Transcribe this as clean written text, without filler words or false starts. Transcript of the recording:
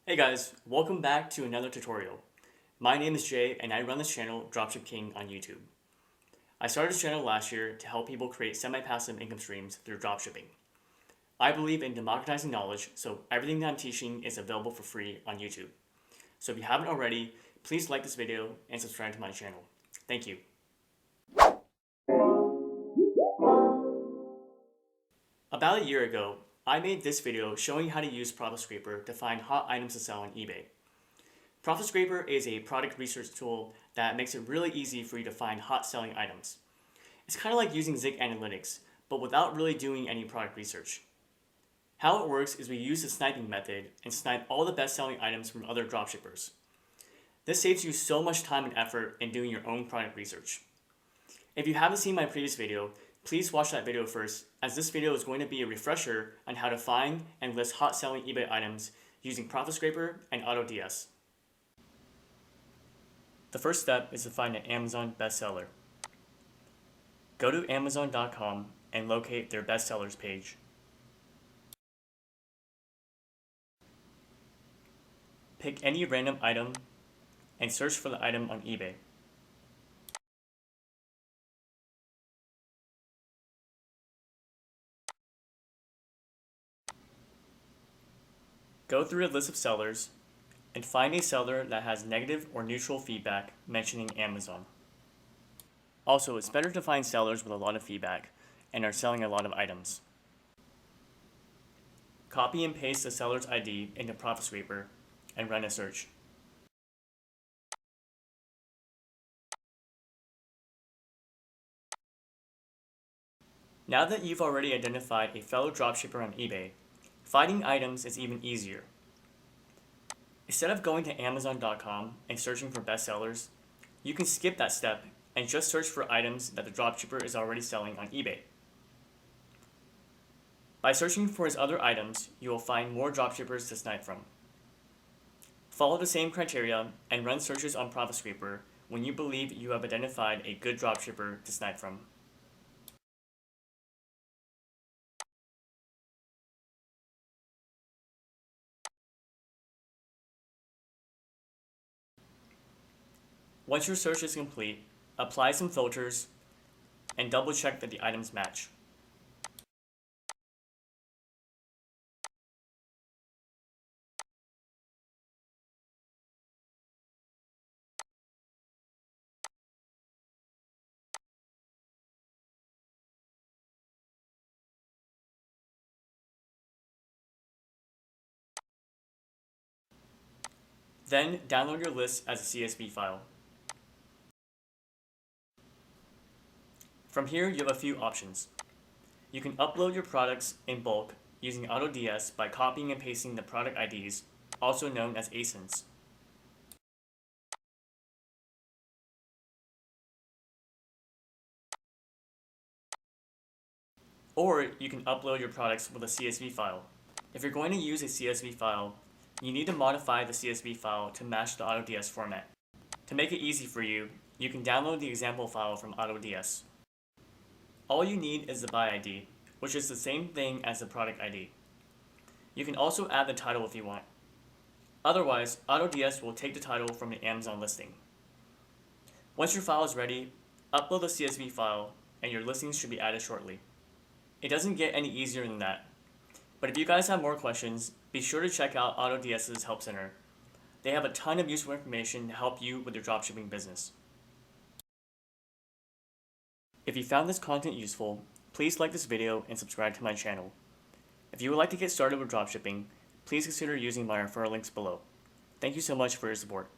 Hey guys, welcome back to another tutorial. My name is Jay and I run this channel, Dropship King, on YouTube. I started this channel last year to help people create semi-passive income streams through dropshipping. I believe in democratizing knowledge, so everything that I'm teaching is available for free on YouTube. So if you haven't already, please like this video and subscribe to my channel. Thank you. About a year ago, I made this video showing how to use profitscraper to find hot items to sell on eBay. profitscraper is a product research tool that makes it really easy for you to find hot selling items. It's kind of like using Zig Analytics, but without really doing any product research. How it works is we use the sniping method and snipe all the best selling items from other dropshippers. This saves you so much time and effort in doing your own product research. If you haven't seen my previous video, please watch that video first, as this video is going to be a refresher on how to find and list hot selling eBay items using profitscraper and AutoDS. The first step is to find an Amazon bestseller. Go to amazon.com and locate their bestsellers page. Pick any random item and search for the item on eBay. Go through a list of sellers and find a seller that has negative or neutral feedback mentioning Amazon. Also, it's better to find sellers with a lot of feedback and are selling a lot of items. Copy and paste the seller's ID into profitscraper and run a search. Now that you've already identified a fellow dropshipper on eBay, finding items is even easier. Instead of going to amazon.com and searching for bestsellers, you can skip that step and just search for items that the dropshipper is already selling on eBay. By searching for his other items, you will find more dropshippers to snipe from. Follow the same criteria and run searches on profitscraper when you believe you have identified a good dropshipper to snipe from. Once your search is complete, apply some filters and double check that the items match. Then download your list as a CSV file. From here, you have a few options. You can upload your products in bulk using AutoDS by copying and pasting the product IDs, also known as ASINs. Or you can upload your products with a CSV file. If you're going to use a CSV file, you need to modify the CSV file to match the AutoDS format. To make it easy for you, you can download the example file from AutoDS. All you need is the buy ID, which is the same thing as the product ID. You can also add the title if you want. Otherwise, AutoDS will take the title from the Amazon listing. Once your file is ready, upload the CSV file and your listings should be added shortly. It doesn't get any easier than that. But if you guys have more questions, be sure to check out AutoDS's Help Center. They have a ton of useful information to help you with your dropshipping business. If you found this content useful, please like this video and subscribe to my channel. If you would like to get started with dropshipping, please consider using my referral links below. Thank you so much for your support.